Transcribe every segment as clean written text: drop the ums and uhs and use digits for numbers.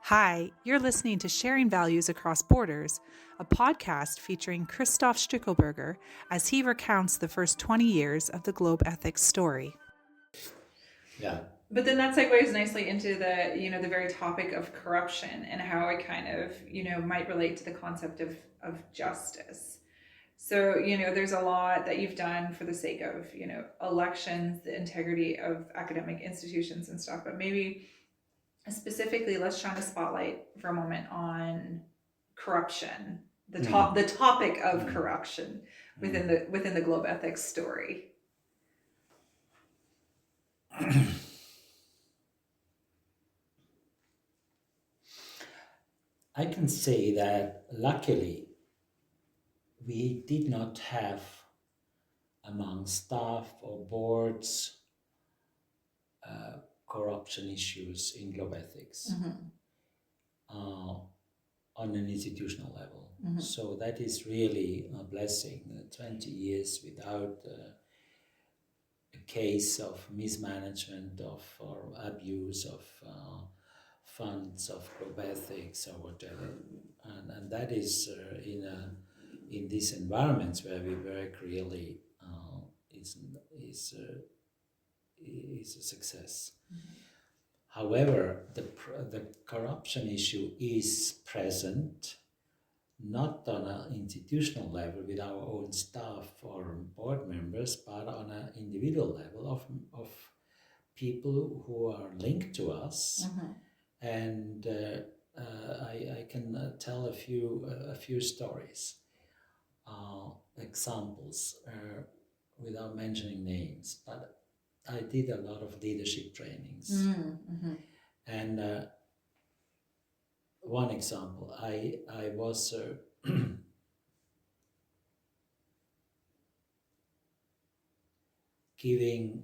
Hi, you're listening to Sharing Values Across Borders, a podcast featuring Christoph Stückelberger as he recounts the first 20 years of the Globe Ethics story. Yeah. But then that segues nicely into the very topic of corruption and how it kind of, might relate to the concept of justice. So, there's a lot that you've done for the sake of, elections, the integrity of academic institutions and stuff, but maybe specifically let's shine a spotlight for a moment on corruption, the topic of corruption within the Globe Ethics story. I can say that luckily we did not have among staff or boards corruption issues in Globe Ethics on an institutional level. So that is really a blessing. 20 years without a case of mismanagement or abuse of funds of Globe Ethics or whatever, and that is in these environments where we work really is a success. However, the corruption issue is present not on an institutional level with our own staff or board members, but on an individual level of people who are linked to us. And I can tell a few stories, examples, without mentioning names. But I did a lot of leadership trainings, and one example, I was giving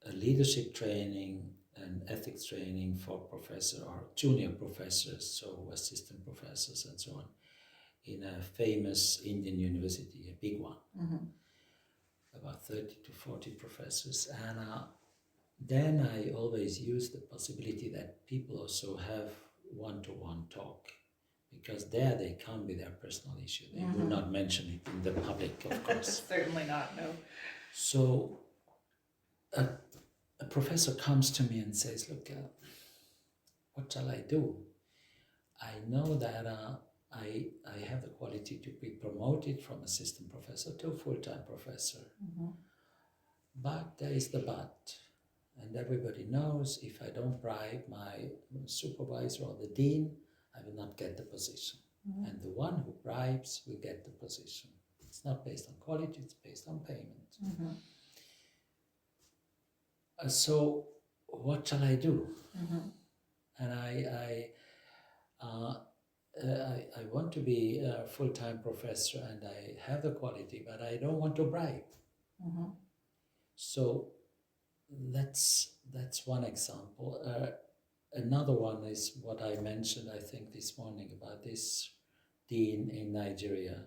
a leadership training and ethics training for professor or junior professors, so assistant professors and so on, in a famous Indian university, a big one, about 30 to 40 professors. And then I always use the possibility that people also have one-to-one talk, because there they come with their personal issue. They would not mention it in the public, of course. Certainly not, no. So a professor comes to me and says, look, what shall I do? I know that I have the quality to be promoted from assistant professor to full-time professor. But there is the but. And everybody knows if I don't bribe my supervisor or the dean, I will not get the position. And the one who bribes will get the position. It's not based on quality, it's based on payment. So what shall I do? And I want to be a full-time professor and I have the quality, but I don't want to bribe. So that's one example. Another one is what I mentioned, I think, this morning about this dean in Nigeria,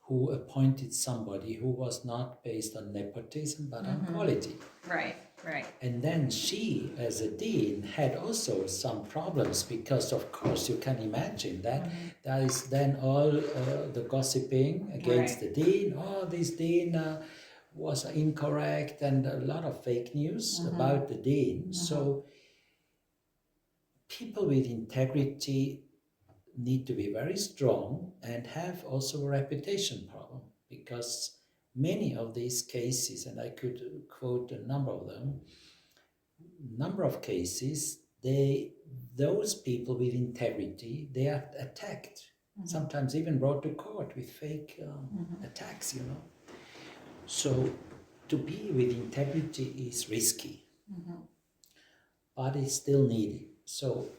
who appointed somebody who was not based on nepotism but on quality. Right. And then she, as a dean, had also some problems because, of course, you can imagine that there is then all the gossiping against the dean. Oh, this dean was incorrect, and a lot of fake news about the dean. So people with integrity need to be very strong and have also a reputation problem, because many of these cases, and I could quote a number of cases, those people with integrity, they are attacked, sometimes even brought to court with fake attacks, So to be with integrity is risky, but it's still needed. So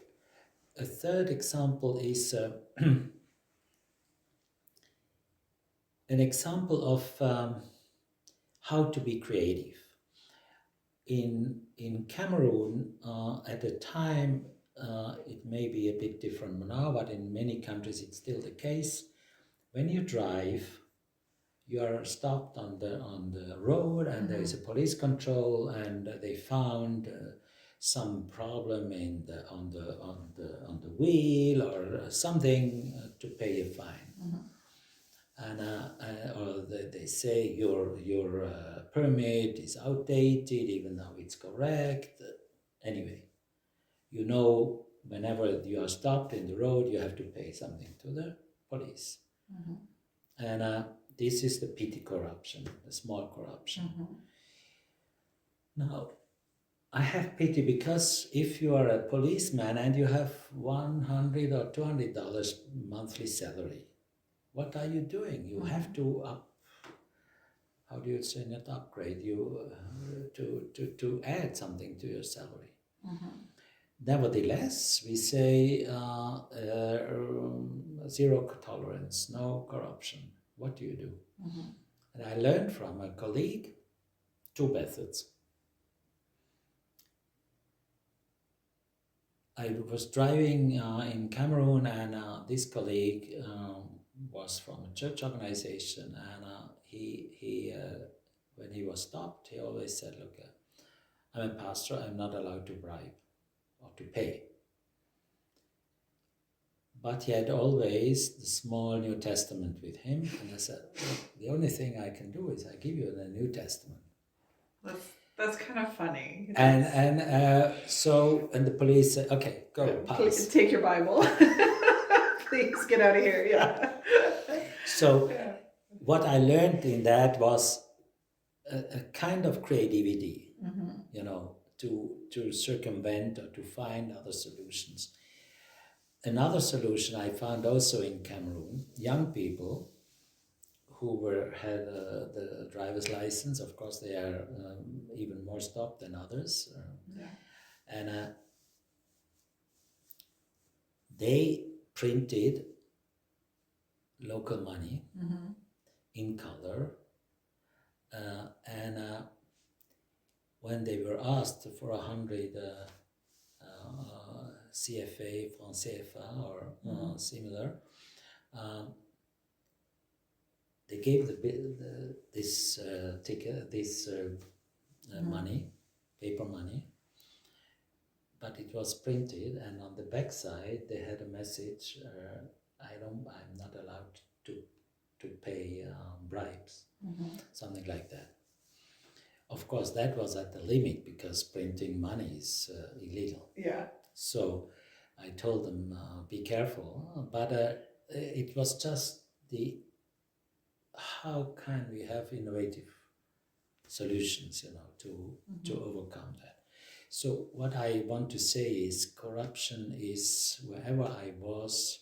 a third example is an example of how to be creative. In Cameroon, at the time, it may be a bit different now, but in many countries it's still the case. When you drive, you are stopped on the road, and there is a police control, and they found some problem on the wheel or something to pay a fine. And or they say your permit is outdated, even though it's correct. Anyway, you know, whenever you are stopped in the road, you have to pay something to the police. And this is the petty corruption, the small corruption. Now, I have pity because if you are a policeman and you have $100 or $200 monthly salary, what are you doing? You have to how do you say, not upgrade, you to add something to your salary. Nevertheless, we say zero tolerance, no corruption. What do you do? And I learned from a colleague two methods. I was driving in Cameroon, and this colleague was from a church organization, and he when he was stopped, he always said, "Look, I'm a pastor. I'm not allowed to bribe or to pay." But he had always the small New Testament with him, and I said, "The only thing I can do is I give you the New Testament." That's kind of funny. So the police said, "Okay, go, pass. Please take your Bible. Please get out of here." Yeah. So what I learned in that was a kind of creativity, you know, to circumvent or to find other solutions. Another solution I found also in Cameroon, young people who had the driver's license. Of course, they are even more stopped than others. And they printed local money in color. And when they were asked for 100 CFA, franc CFA, or similar, they gave this ticket, this money, paper money, but it was printed, and on the back side they had a message: I'm not allowed to pay bribes, something like that. Of course, that was at the limit because printing money is illegal. Yeah. So I told them, be careful. But it was just how can we have innovative solutions, you know, to overcome that. So what I want to say is corruption is, wherever I was,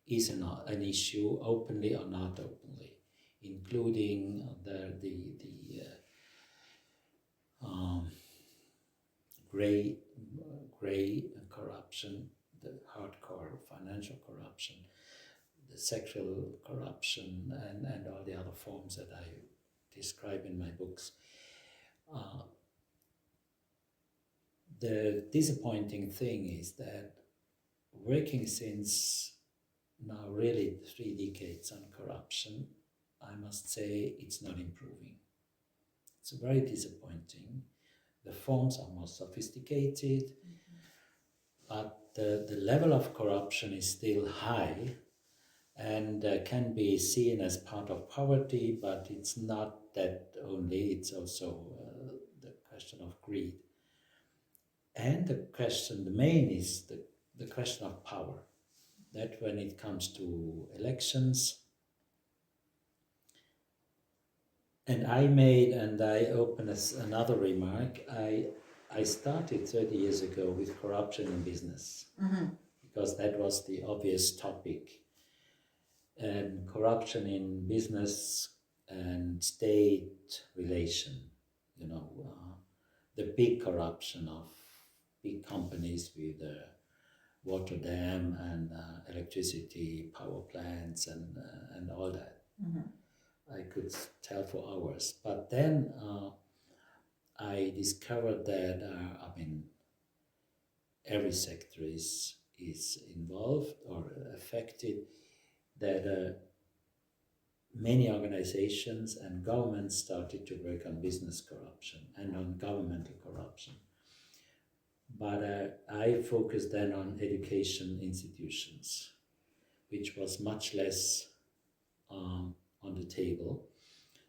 is an issue, openly or not openly, including the gray corruption, the hardcore financial corruption, the sexual corruption, and all the other forms that I describe in my books. The disappointing thing is that working since now really 3 decades on corruption, I must say it's not improving. It's very disappointing. The forms are more sophisticated, but the level of corruption is still high and can be seen as part of poverty, but it's not that only, it's also the question of greed. And the main is the question of power. That when it comes to elections, and I open another remark, I started 30 years ago with corruption in business, because that was the obvious topic. And corruption in business and state relation, you know, the big corruption of big companies with water dam and electricity power plants and all that. I could tell for hours. But then I discovered that, every sector is involved or affected, that many organizations and governments started to work on business corruption and on governmental corruption. But I focused then on education institutions, which was much less on the table.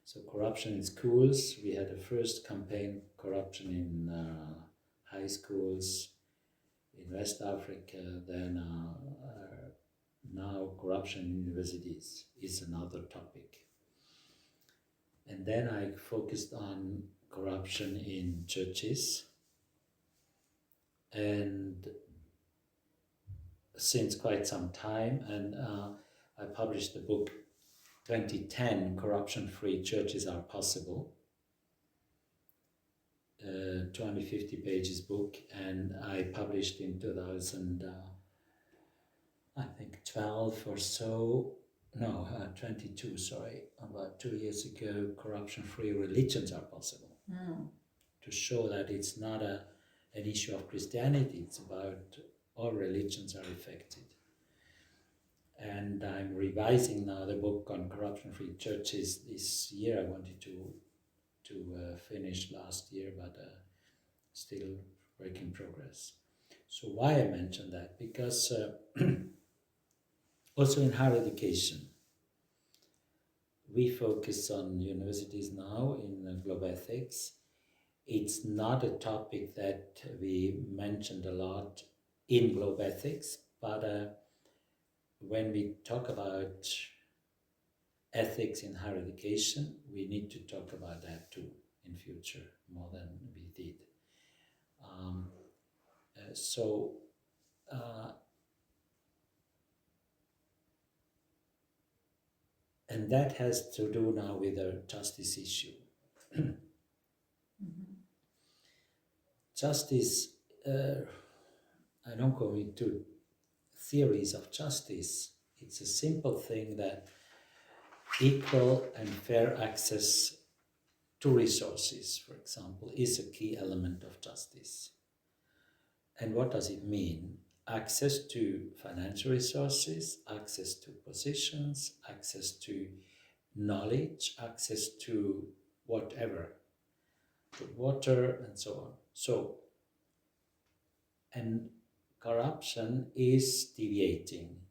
So corruption in schools, we had a first campaign, corruption in high schools in West Africa, then now corruption in universities is another topic. And then I focused on corruption in churches. And since quite some time, and I published the book 2010, Corruption-Free Churches Are Possible, 250 pages book, and I published in 2012 or so, 22, sorry, about 2 years ago, Corruption-Free Religions Are Possible, to show that it's not an issue of Christianity, it's about all religions are affected. And I'm revising now the book on corruption-free churches this year. I wanted to finish last year, but still work in progress. So why I mention that? Because also in higher education, we focus on universities now in global ethics. It's not a topic that we mentioned a lot in global ethics, but when we talk about ethics in higher education, we need to talk about that too in future, more than we did. And that has to do now with the justice issue. Justice, I don't go into theories of justice. It's a simple thing that equal and fair access to resources, for example, is a key element of justice. And what does it mean? Access to financial resources, access to positions, access to knowledge, access to whatever, to water and so on. And corruption is deviating,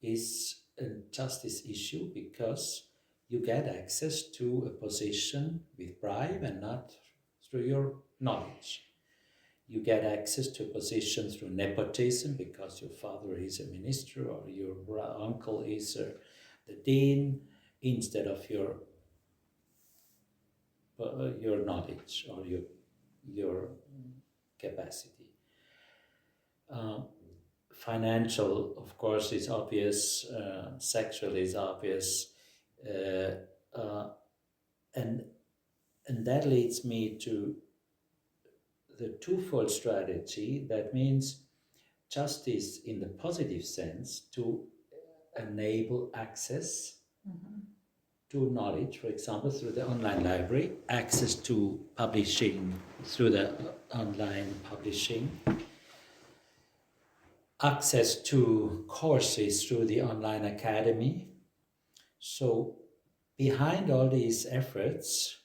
is a justice issue because you get access to a position with bribe and not through your knowledge. You get access to a position through nepotism because your father is a minister or your uncle is the dean, instead of your knowledge or your capacity. Financial, of course, is obvious. Sexual is obvious, and that leads me to the twofold strategy. That means justice in the positive sense, to enable access to knowledge, for example, through the online library, access to publishing through the online publishing, access to courses through the online academy. So behind all these efforts,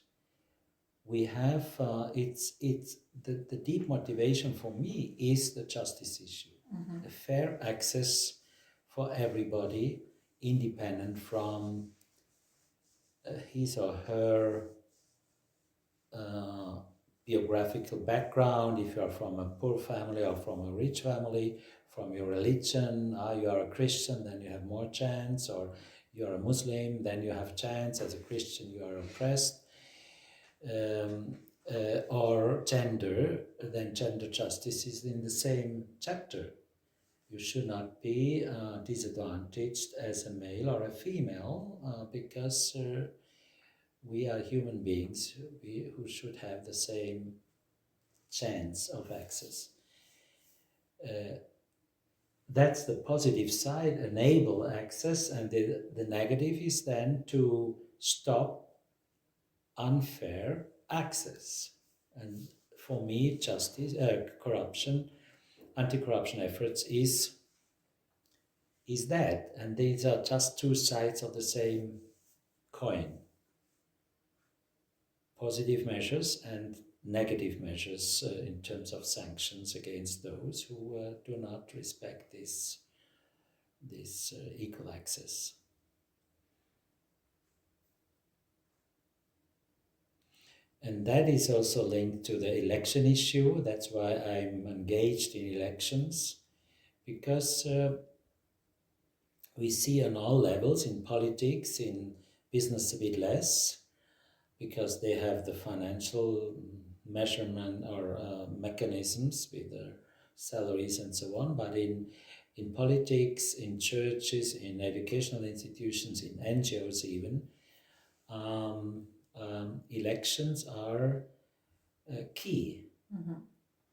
we have the deep motivation for me is the justice issue, the fair access for everybody, independent from his or her biographical background, if you are from a poor family or from a rich family, from your religion. You are a Christian, then you have more chance, or you are a Muslim, then you have chance. As a Christian, you are oppressed. Or gender, then gender justice is in the same chapter. You should not be disadvantaged as a male or a female because we are human beings who should have the same chance of access. That's the positive side, enable access, and the negative is then to stop unfair access. And for me, justice, corruption, anti-corruption efforts is that, and these are just two sides of the same coin. Positive measures and negative measures in terms of sanctions against those who do not respect this equal access. And that is also linked to the election issue. That's why I'm engaged in elections, because we see on all levels, in politics, in business a bit less, because they have the financial measurement or mechanisms with their salaries and so on. But in politics, in churches, in educational institutions, in NGOs even, elections are key. Mm-hmm.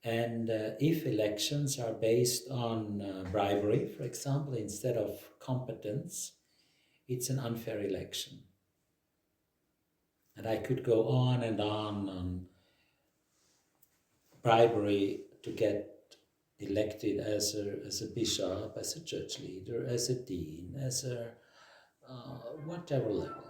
And if elections are based on bribery, for example, instead of competence, it's an unfair election. And I could go on and on bribery to get elected as a bishop, as a church leader, as a dean, as a whatever level.